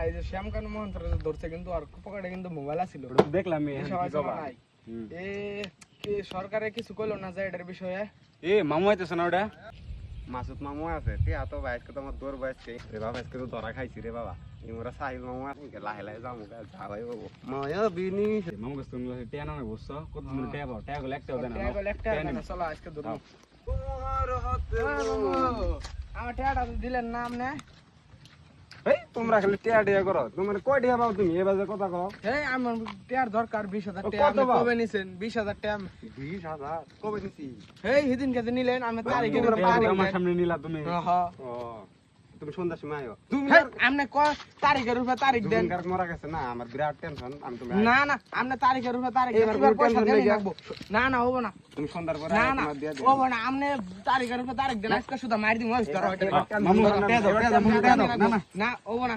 এই যে শ্যামকান্ত মহন্তর ধরছে কিন্তু আর পকেটে কিন্তু মোবাইল আছিল দেখলাম এ কি সরকারে কিছু কইলো না যে এটার বিষয়ে এ মামু আইতেছে না ওটা মাসুদ মামু আছে টিয়া তো বাইসকে তো আমার দৌড় বাইসকে রে বাবা আজকে তো ধরা খাইছি রে বাবা ইমরা সাহিল মামু আছে লাহে লাহে যাবো যাবাই বাবু মায়া বিনি মামু কাছে তুমি টিয়া না বুঝছো কত দিন টিয়া পাও টিয়া গুলো একটাও দেন না একটা চলো আজকে ধরো তোমার হাতে আমার টিয়াটা দিলেন নাম না এই তোমরা খালি টিয়া টিয়া করো তোমার কয় টিয়া পাও তুমি এই বাজে কথা কও এই আমার টিয়ার দরকার 20000 টাকা কত আপনি পাও? কবে নিছেন 20000 টাকা 20000 কবে নিছি এই সেদিন কাছে নিলেন আমি তারিখে আমার সামনে নিলা তুমি হ্যাঁ ও তুমি সন্ধ্যার সময় আইও তুমি আপনি ক তারিখের উপরে তারিখ দেন কার মরা গেছে না আমার বিরাট টেনশন আমি তুমি না না আপনি তারিখের উপরে তারিখ এবার এবার পয়সা tension দেন লেগে লাগবো না না হবো না তুমি সন্ধ্যার পরে না না তোমার দিয়া দেব হবো না আপনি তারিখের উপরে তারিখ দেন আজকে শুধু মার দিন ওই ধরো মামু টিয়া দাও টিয়া দাও মামু টিয়া দাও না না না হবো না